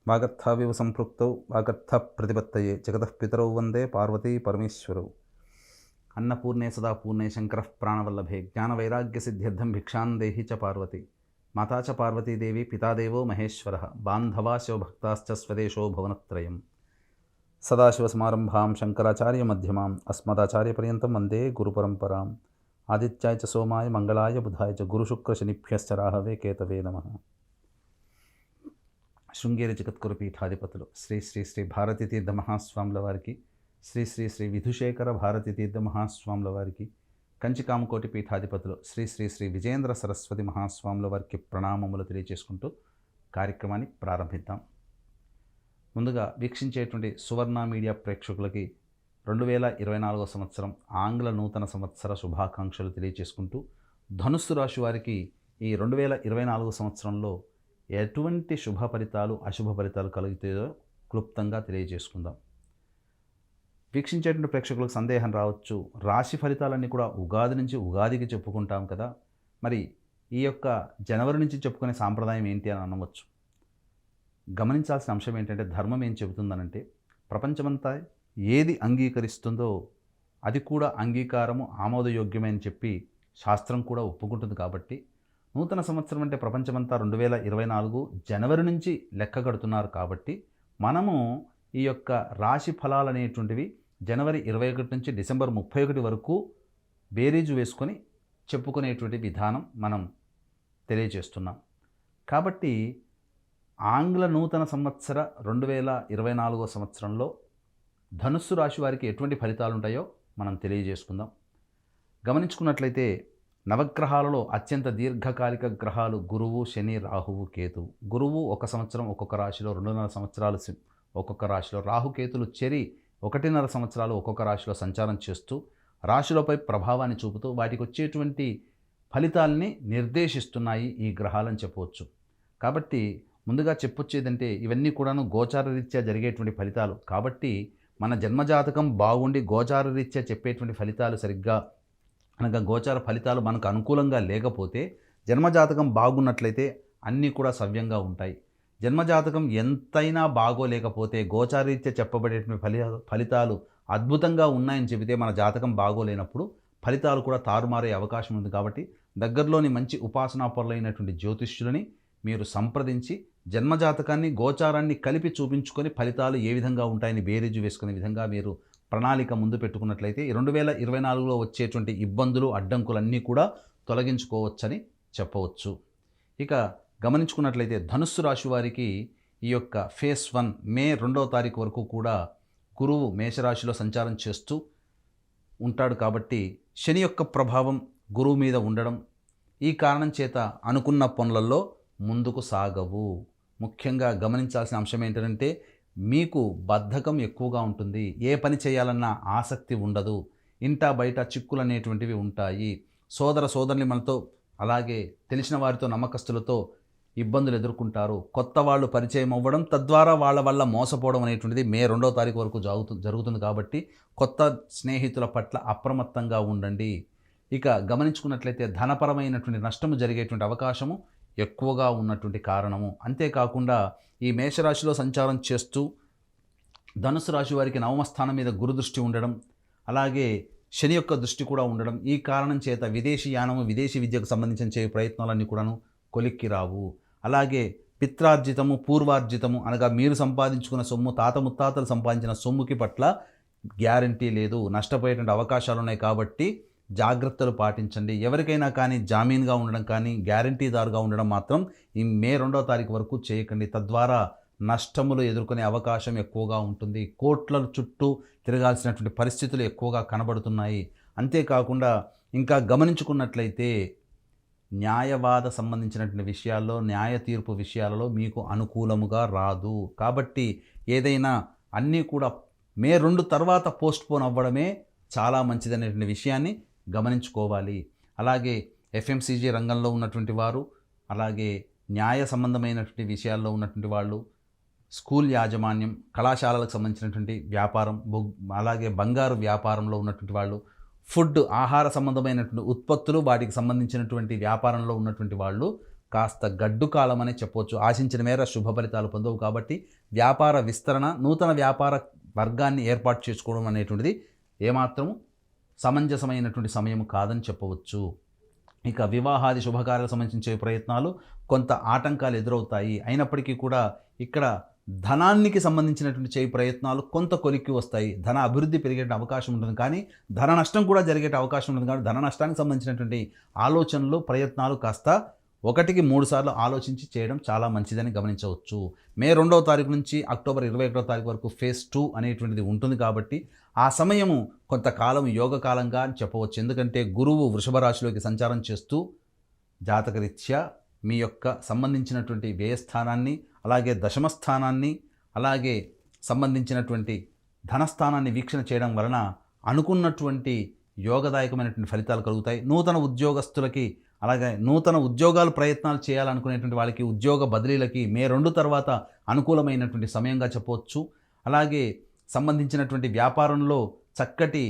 వాగర్థావివ సంపృక్తౌ వాగర్థ ప్రతిపత్తయే జగతః పితరౌ వందే పార్వతీ పరమేశ్వరౌ. అన్నపూర్ణే సదా పూర్ణే శంకరః ప్రాణవల్లభే జ్ఞానవైరాగ్యసిద్ధ్యర్థం భిక్షాం దేహి చ పార్వతి. మాతా చ పార్వతీదేవి పితాదేవో మహేశ్వరः బాంధవా శివభక్తాశ్చ స్వదేశో భువనత్రయం. సదాశివసమారంభాం శంకరాచార్యమధ్యమాం అస్మదాచార్యపర్యంతం వందే గురుపరంపరాం. ఆదిత్యాయ చ సోమాయ మంగళాయ బుధాయ చ గురుశుక్రశనిభ్యశ్చ రాహవే కేతవే నమః. శృంగేరి జగద్గురు పీఠాధిపతులు శ్రీ శ్రీ శ్రీ భారతీ తీర్థ మహాస్వాముల వారికి, శ్రీ శ్రీ శ్రీ విధుశేఖర భారతీ తీర్థ మహాస్వాముల వారికి, కంచికామకోటి పీఠాధిపతులు శ్రీ శ్రీ శ్రీ విజయేంద్ర సరస్వతి మహాస్వాముల వారికి ప్రణామములు తెలియజేసుకుంటూ కార్యక్రమాన్ని ప్రారంభిద్దాం. ముందుగా వీక్షించేటువంటి సువర్ణ మీడియా ప్రేక్షకులకి 2024 సంవత్సరం ఆంగ్ల నూతన సంవత్సర శుభాకాంక్షలు తెలియజేసుకుంటూ, ధనుస్సు రాశి వారికి ఈ 2024 సంవత్సరంలో ఎటువంటి శుభ ఫలితాలు అశుభ ఫలితాలు కలుగుతాయో క్లుప్తంగా తెలియజేసుకుందాం. వీక్షించేటువంటి ప్రేక్షకులకు సందేహం రావచ్చు, రాశి ఫలితాలన్నీ కూడా ఉగాది నుంచి ఉగాదికి చెప్పుకుంటాం కదా, మరి ఈ యొక్క జనవరి నుంచి చెప్పుకునే సాంప్రదాయం ఏంటి అని అనవచ్చు. గమనించాల్సిన అంశం ఏంటంటే, ధర్మం ఏం చెబుతుందనంటే, ప్రపంచమంతా ఏది అంగీకరిస్తుందో అది కూడా అంగీకారము ఆమోదయోగ్యమే అని చెప్పి శాస్త్రం కూడా ఒప్పుకుంటుంది. కాబట్టి నూతన సంవత్సరం అంటే ప్రపంచమంతా 2024 జనవరి నుంచి లెక్క కడుతున్నారు. కాబట్టి మనము ఈ యొక్క రాశి ఫలాలు అనేటువంటివి జనవరి 21 నుంచి డిసెంబర్ 31 వరకు బేరీజు వేసుకొని చెప్పుకునేటువంటి విధానం మనం తెలియజేస్తున్నాం. కాబట్టి ఆంగ్ల నూతన సంవత్సర 2024 సంవత్సరంలో ధనుస్సు రాశి వారికి ఎటువంటి ఫలితాలు ఉంటాయో మనం తెలియజేసుకుందాం. గమనించుకున్నట్లయితే నవగ్రహాలలో అత్యంత దీర్ఘకాలిక గ్రహాలు గురువు, శని, రాహువు, కేతువు. గురువు ఒక సంవత్సరం ఒక్కొక్క రాశిలో, 2.5 సంవత్సరాలు ఒక్కొక్క రాశిలో, రాహుకేతులు చెరి 1.5 సంవత్సరాలు ఒక్కొక్క రాశిలో సంచారం చేస్తూ రాశులపై ప్రభావాన్ని చూపుతూ వాటికి వచ్చేటువంటి ఫలితాలని నిర్దేశిస్తున్నాయి ఈ గ్రహాలని చెప్పవచ్చు. కాబట్టి ముందుగా చెప్పొచ్చేదంటే, ఇవన్నీ కూడాను గోచార రీత్యా జరిగేటువంటి ఫలితాలు. కాబట్టి మన జన్మజాతకం బాగుండి గోచార రీత్యా చెప్పేటువంటి ఫలితాలు సరిగ్గా అనగా గోచార ఫలితాలు మనకు అనుకూలంగా లేకపోతే, జన్మజాతకం బాగున్నట్లయితే అన్నీ కూడా సవ్యంగా ఉంటాయి. జన్మజాతకం ఎంతైనా బాగోలేకపోతే గోచారరీత్యా చెప్పబడేటువంటి ఫలితాలు అద్భుతంగా ఉన్నాయని చెబితే మన జాతకం బాగోలేనప్పుడు ఫలితాలు కూడా తారుమారే అవకాశం ఉంది. కాబట్టి దగ్గరలోని మంచి ఉపాసనా పరులైనటువంటి జ్యోతిష్యులని మీరు సంప్రదించి జన్మజాతకాన్ని గోచారాన్ని కలిపి చూపించుకొని ఫలితాలు ఏ విధంగా ఉంటాయని బేరీజు వేసుకునే విధంగా మీరు ప్రణాళిక ముందు పెట్టుకున్నట్లయితే 2024లో వచ్చేటువంటి ఇబ్బందులు, అడ్డంకులన్నీ కూడా తొలగించుకోవచ్చని చెప్పవచ్చు. ఇక గమనించుకున్నట్లయితే ధనుస్సు రాశి వారికి ఈ యొక్క ఫేస్ 1 మే 2వ తారీఖు వరకు కూడా గురువు మేషరాశిలో సంచారం చేస్తూ ఉంటాడు. కాబట్టి శని యొక్క ప్రభావం గురువు మీద ఉండడం, ఈ కారణం చేత అనుకున్న పనులలో ముందుకు సాగవు. ముఖ్యంగా గమనించాల్సిన అంశం ఏంటంటే, మీకు బద్ధకం ఎక్కువగా ఉంటుంది. ఏ పని చేయాలన్నా ఆసక్తి ఉండదు. ఇంటా బయట చిక్కులు అనేటువంటివి ఉంటాయి. సోదర సోదరుని మనతో, అలాగే తెలిసిన వారితో, నమ్మకస్తులతో ఇబ్బందులు ఎదుర్కొంటారు. కొత్త వాళ్ళు పరిచయం అవ్వడం, తద్వారా వాళ్ళ వల్ల మోసపోవడం అనేటువంటిది మే 2వ తారీఖు వరకు జరుగుతుంది. కాబట్టి కొత్త స్నేహితుల పట్ల అప్రమత్తంగా ఉండండి. ఇక గమనించుకున్నట్లయితే ధనపరమైనటువంటి నష్టము జరిగేటువంటి అవకాశము ఎక్కువగా ఉన్నటువంటి కారణము. అంతేకాకుండా ఈ మేషరాశిలో సంచారం చేస్తూ ధనుసు రాశి వారికి 9వ స్థానం మీద గురు దృష్టి ఉండడం, అలాగే శని యొక్క దృష్టి కూడా ఉండడం, ఈ కారణం చేత విదేశీ యానము, విదేశీ విద్యకు సంబంధించిన ప్రయత్నాలన్నీ కూడాను కొలిక్కి రావు. అలాగే పిత్రార్జితము, పూర్వార్జితము అనగా మీరు సంపాదించుకున్న సొమ్ము, తాత ముత్తాతలు సంపాదించిన సొమ్ముకి పట్ల గ్యారంటీ లేదు, నష్టపోయేటువంటి అవకాశాలు ఉన్నాయి. కాబట్టి జాగ్రత్తలు పాటించండి. ఎవరికైనా కానీ జామీన్గా ఉండడం కానీ గ్యారంటీదారుగా ఉండడం మాత్రం ఈ మే 2వ తారీఖు వరకు చేయకండి. తద్వారా నష్టములు ఎదుర్కొనే అవకాశం ఎక్కువగా ఉంటుంది. కోట్ల చుట్టూ తిరగాల్సినటువంటి పరిస్థితులు ఎక్కువగా కనబడుతున్నాయి. అంతేకాకుండా ఇంకా గమనించుకున్నట్లయితే న్యాయవాద సంబంధించినటువంటి విషయాల్లో, న్యాయ తీర్పు విషయాలలో మీకు అనుకూలముగా రాదు. కాబట్టి ఏదైనా అన్నీ కూడా మే 2 తర్వాత పోస్ట్పోన్ అవ్వడమే చాలా మంచిదనేటువంటి విషయాన్ని గమనించుకోవాలి. అలాగే ఎఫ్ఎంసీజీ రంగంలో ఉన్నటువంటి వారు, అలాగే న్యాయ సంబంధమైనటువంటి విషయాల్లో ఉన్నటువంటి వాళ్ళు, స్కూల్ యాజమాన్యం, కళాశాలలకు సంబంధించినటువంటి వ్యాపారం, అలాగే బంగారు వ్యాపారంలో ఉన్నటువంటి వాళ్ళు, ఫుడ్ ఆహార సంబంధమైనటువంటి ఉత్పత్తులు వాటికి సంబంధించినటువంటి వ్యాపారంలో ఉన్నటువంటి వాళ్ళు కాస్త గడ్డు కాలం అనే చెప్పవచ్చు. ఆశించిన మేర శుభ ఫలితాలు పొందవు కాబట్టి వ్యాపార విస్తరణ, నూతన వ్యాపార వర్గాన్ని ఏర్పాటు చేసుకోవడం అనేటువంటిది ఏమాత్రం సమంజసమైనటువంటి సమయం కాదని చెప్పవచ్చు. ఇక వివాహాది శుభకార్యాలకు సంబంధించే ప్రయత్నాలు కొంత ఆటంకాలు ఎదురవుతాయి. అయినప్పటికీ కూడా ఇక్కడ ధనానికి సంబంధించినటువంటి ప్రయత్నాలు కొంత కొలిక్కి వస్తాయి. ధన అభివృద్ధి పెరిగే అవకాశం ఉంటుంది, కానీ ధన నష్టం కూడా జరిగే అవకాశం ఉంటుంది. కాబట్టి ధన నష్టానికి సంబంధించినటువంటి ఆలోచనలు, ప్రయత్నాలు కాస్త 1-3 సార్లు ఆలోచించి చేయడం చాలా మంచిదని గమనించవచ్చు. మే 2వ తారీఖు నుంచి అక్టోబర్ 21వ తారీఖు వరకు ఫేజ్ 2 అనేటువంటిది ఉంటుంది కాబట్టి ఆ సమయము కొంతకాలం యోగకాలంగా అని చెప్పవచ్చు. ఎందుకంటే గురువు వృషభ రాశిలోకి సంచారం చేస్తూ జాతకరీత్యా మీ యొక్క సంబంధించినటువంటి వ్యయస్థానాన్ని, అలాగే దశమ స్థానాన్ని, అలాగే సంబంధించినటువంటి ధనస్థానాన్ని వీక్షణ చేయడం వలన అనుకున్నటువంటి యోగదాయకమైనటువంటి ఫలితాలు కలుగుతాయి. నూతన ఉద్యోగస్తులకి, అలాగే నూతన ఉద్యోగాలు ప్రయత్నాలు చేయాలనుకునేటువంటి వాళ్ళకి, ఉద్యోగ బదిలీలకి మే 2 తర్వాత అనుకూలమైనటువంటి సమయంగా చెప్పవచ్చు. అలాగే సంబంధించినటువంటి వ్యాపారంలో చక్కటి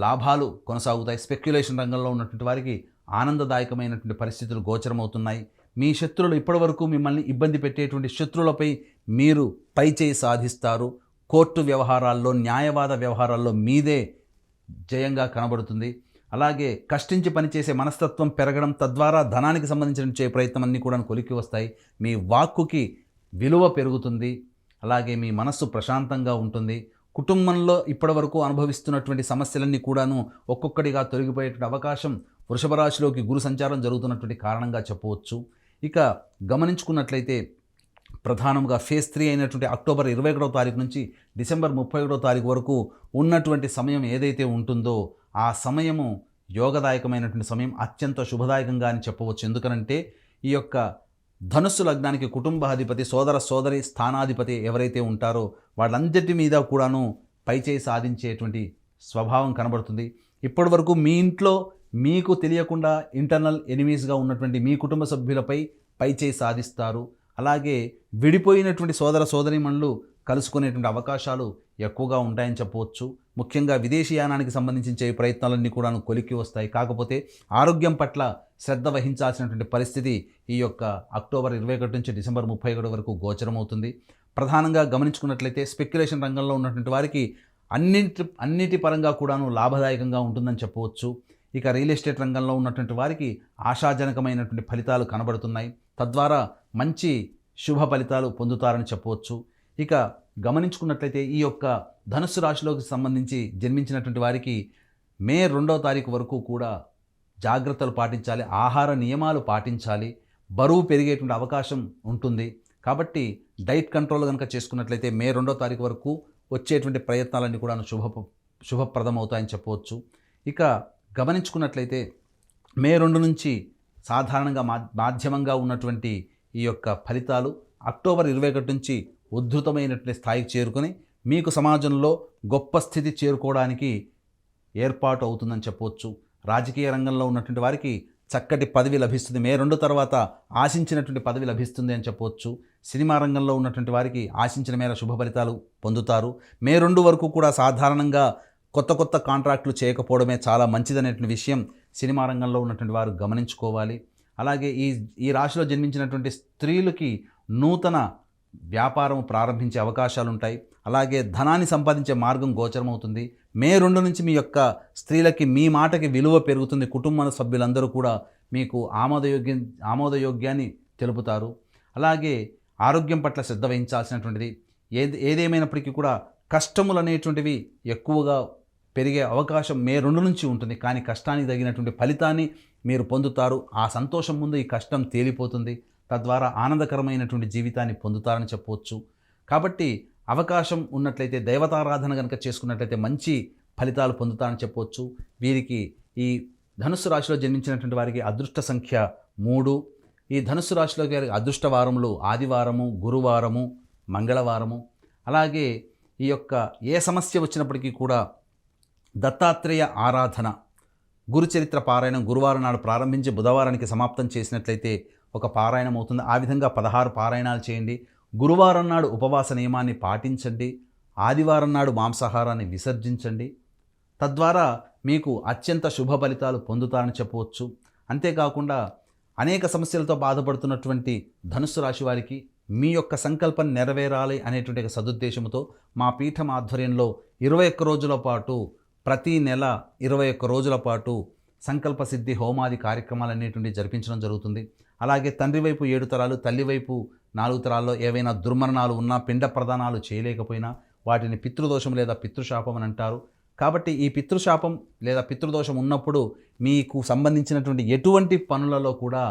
లాభాలు కొనసాగుతాయి. స్పెక్యులేషన్ రంగంలో ఉన్నటువంటి వారికి ఆనందదాయకమైనటువంటి పరిస్థితులు గోచరమవుతున్నాయి. మీ శత్రువులు ఇప్పటివరకు మిమ్మల్ని ఇబ్బంది పెట్టేటువంటి శత్రువులపై మీరు పైచేయి సాధిస్తారు. కోర్టు వ్యవహారాల్లో, న్యాయవాద వ్యవహారాల్లో మీదే జయంగా కనబడుతుంది. అలాగే కష్టించి పనిచేసే మనస్తత్వం పెరగడం, తద్వారా ధనానికి సంబంధించిన ప్రయత్నం అన్నీ కూడా కొలిక్కి వస్తాయి. మీ వాక్కుకి విలువ పెరుగుతుంది. అలాగే మీ మనస్సు ప్రశాంతంగా ఉంటుంది. కుటుంబంలో ఇప్పటివరకు అనుభవిస్తున్నటువంటి సమస్యలన్నీ కూడాను ఒక్కొక్కటిగా తొలగిపోయేటువంటి అవకాశం వృషభ రాశిలోకి గురు సంచారం జరుగుతున్నటువంటి కారణంగా చెప్పవచ్చు. ఇక గమనించుకున్నట్లయితే ప్రధానంగా ఫేజ్ 3 అయినటువంటి అక్టోబర్ 21వ తారీఖు నుంచి డిసెంబర్ 31వ తారీఖు వరకు ఉన్నటువంటి సమయం ఏదైతే ఉంటుందో ఆ సమయము యోగదాయకమైనటువంటి సమయం, అత్యంత శుభదాయకంగా అని చెప్పవచ్చు. ఎందుకనంటే ఈ యొక్క ధనుస్సు లగ్నానికి కుటుంబాధిపతి, సోదర సోదరి స్థానాధిపతి ఎవరైతే ఉంటారో వాళ్ళందరి మీద కూడాను పైచేయి సాధించేటువంటి స్వభావం కనబడుతుంది. ఇప్పటివరకు మీ ఇంట్లో మీకు తెలియకుండా ఇంటర్నల్ ఎనిమీస్గా ఉన్నటువంటి మీ కుటుంబ సభ్యులపై పైచేయి సాధిస్తారు. అలాగే విడిపోయినటువంటి సోదర సోదరీమణులు కలుసుకునేటువంటి అవకాశాలు ఎక్కువగా ఉంటాయని చెప్పవచ్చు. ముఖ్యంగా విదేశీయానానికి సంబంధించే ప్రయత్నాలన్నీ కూడా కొలిక్కి వస్తాయి. కాకపోతే ఆరోగ్యం పట్ల శ్రద్ధ వహించాల్సినటువంటి పరిస్థితి ఈ యొక్క అక్టోబర్ 21 నుంచి డిసెంబర్ 31 వరకు గోచరమవుతుంది. ప్రధానంగా గమనించుకున్నట్లయితే స్పెక్యులేషన్ రంగంలో ఉన్నటువంటి వారికి అన్నిటి పరంగా కూడాను లాభదాయకంగా ఉంటుందని చెప్పవచ్చు. ఇక రియల్ ఎస్టేట్ రంగంలో ఉన్నటువంటి వారికి ఆశాజనకమైనటువంటి ఫలితాలు కనబడుతున్నాయి. తద్వారా మంచి శుభ ఫలితాలు పొందుతారని చెప్పవచ్చు. ఇక గమనించుకున్నట్లయితే ఈ యొక్క ధనుస్సు రాశిలోకి సంబంధించి జన్మించినటువంటి వారికి మే 2వ తారీఖు వరకు కూడా జాగ్రత్తలు పాటించాలి, ఆహార నియమాలు పాటించాలి. బరువు పెరిగేటువంటి అవకాశం ఉంటుంది. కాబట్టి డైట్ కంట్రోల్ కనుక చేసుకున్నట్లయితే మే 2వ తారీఖు వరకు వచ్చేటువంటి ప్రయత్నాలన్నీ కూడా శుభప్రదమవుతాయని చెప్పవచ్చు. ఇక గమనించుకున్నట్లయితే మే 2 నుంచి సాధారణంగా మాధ్యమంగా ఉన్నటువంటి ఈ యొక్క ఫలితాలు అక్టోబర్ 21 నుంచి ఉద్ధృతమైనటువంటి స్థాయికి చేరుకొని మీకు సమాజంలో గొప్ప స్థితి చేరుకోవడానికి ఏర్పాటు అవుతుందని చెప్పవచ్చు. రాజకీయ రంగంలో ఉన్నటువంటి వారికి చక్కటి పదవి లభిస్తుంది. మే 2 తర్వాత ఆశించినటువంటి పదవి లభిస్తుంది అని చెప్పవచ్చు. సినిమా రంగంలో ఉన్నటువంటి వారికి ఆశించిన మేర శుభ ఫలితాలు పొందుతారు. మే 2 వరకు కూడా సాధారణంగా కొత్త కాంట్రాక్టులు చేయకపోవడమే చాలా మంచిదనేటువంటి విషయం సినిమా రంగంలో ఉన్నటువంటి వారు గమనించుకోవాలి. అలాగే ఈ రాశిలో జన్మించినటువంటి స్త్రీలకి నూతన వ్యాపారం ప్రారంభించే అవకాశాలు ఉంటాయి. అలాగే ధనాన్ని సంపాదించే మార్గం గోచరమవుతుంది. మే 2 నుంచి మీ యొక్క స్త్రీలకి మీ మాటకి విలువ పెరుగుతుంది. కుటుంబ సభ్యులందరూ కూడా మీకు ఆమోదయోగ్యాన్ని తెలుపుతారు. అలాగే ఆరోగ్యం పట్ల శ్రద్ధ వహించాల్సినటువంటిది. ఏదేమైనప్పటికీ కూడా కష్టములు అనేటువంటివి ఎక్కువగా పెరిగే అవకాశం మే 2 నుంచి ఉంటుంది. కానీ కష్టానికి తగినటువంటి ఫలితాన్ని మీరు పొందుతారు. ఆ సంతోషం ముందు ఈ కష్టం తేలిపోతుంది. తద్వారా ఆనందకరమైనటువంటి జీవితాన్ని పొందుతారని చెప్పవచ్చు. కాబట్టి అవకాశం ఉన్నట్లయితే దైవతారాధన కనుక చేసుకున్నట్లయితే మంచి ఫలితాలు పొందుతారని చెప్పవచ్చు. వీరికి ఈ ధనుస్సు రాశిలో జన్మించినటువంటి వారికి అదృష్ట సంఖ్య 3. ఈ ధనుస్సు రాశిలో వారికి అదృష్ట వారములు ఆదివారము, గురువారము, మంగళవారము. అలాగే ఈ యొక్క ఏ సమస్య వచ్చినప్పటికీ కూడా దత్తాత్రేయ ఆరాధన, గురుచరిత్ర పారాయణం గురువారం నాడు ప్రారంభించి బుధవారానికి సమాప్తం చేసినట్లయితే ఒక పారాయణం అవుతుంది. ఆ విధంగా 16 పారాయణాలు చేయండి. గురువారం నాడు ఉపవాస నియమాన్ని పాటించండి. ఆదివారం నాడు మాంసాహారాన్ని విసర్జించండి. తద్వారా మీకు అత్యంత శుభ ఫలితాలు పొందుతారని చెప్పవచ్చు. అంతేకాకుండా అనేక సమస్యలతో బాధపడుతున్నటువంటి ధనుస్సు రాశి వారికి మీ యొక్క సంకల్పం నెరవేరాలి అనేటువంటి ఒక సదుద్దేశంతో మా పీఠం ఆధ్వర్యంలో 21 రోజుల పాటు ప్రతి నెల 21 రోజుల పాటు సంకల్ప సిద్ధి హోమాది కార్యక్రమాలు అనేటువంటి జరిపించడం జరుగుతుంది. అలాగే తండ్రి వైపు 7 తరాలు, తల్లి వైపు 4 తరాల్లో ఏవైనా దుర్మరణాలు ఉన్నా, పిండ ప్రదానాలు చేయలేకపోయినా వాటిని పితృదోషం లేదా పితృశాపం అని అంటారు. కాబట్టి ఈ పితృశాపం లేదా పితృదోషం ఉన్నప్పుడు మీకు సంబంధించినటువంటి ఎటువంటి పనులలో కూడా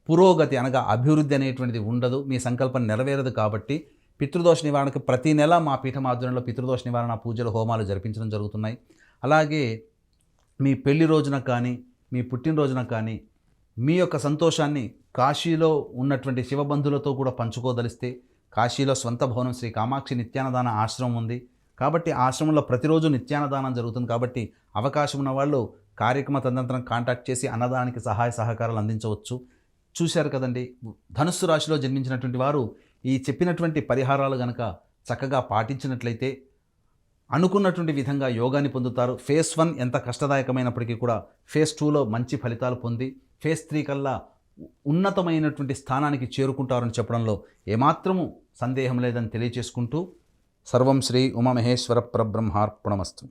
పురోగతి అనగా అభివృద్ధి అనేటువంటిది ఉండదు, మీ సంకల్పం నెరవేరదు. కాబట్టి పితృదోష నివారణకు ప్రతి నెల మా పీఠం ఆధ్వర్యంలో పితృదోష నివారణ పూజలు హోమాలు జరిపించడం జరుగుతున్నాయి. అలాగే మీ పెళ్లి రోజున కానీ, మీ పుట్టినరోజున కానీ మీ యొక్క సంతోషాన్ని కాశీలో ఉన్నటువంటి శివబంధులతో కూడా పంచుకోదలిస్తే కాశీలో స్వంత భవనం శ్రీ కామాక్షి నిత్యానదాన ఆశ్రమం ఉంది. కాబట్టి ఆశ్రమంలో ప్రతిరోజు నిత్యాన్నదానం జరుగుతుంది. కాబట్టి అవకాశం ఉన్న వాళ్ళు కార్యక్రమ తదనంతరం కాంటాక్ట్ చేసి అన్నదానానికి సహాయ సహకారాలు అందించవచ్చు. చూశారు కదండి, ధనుస్సు రాశిలో జన్మించినటువంటి వారు ఈ చెప్పినటువంటి పరిహారాలు గనక చక్కగా పాటించినట్లయితే అనుకున్నటువంటి విధంగా యోగాన్ని పొందుతారు. ఫేజ్ 1 ఎంత కష్టదాయకమైనప్పటికీ కూడా ఫేజ్ 2లో మంచి ఫలితాలు పొంది ఫేజ్ 3 కల్లా ఉన్నతమైనటువంటి స్థానానికి చేరుకుంటారని చెప్పడంలో ఏమాత్రము సందేహం లేదని తెలియచేసుకుంటూ సర్వం శ్రీ ఉమామహేశ్వర పరబ్రహ్మార్పణమస్తు.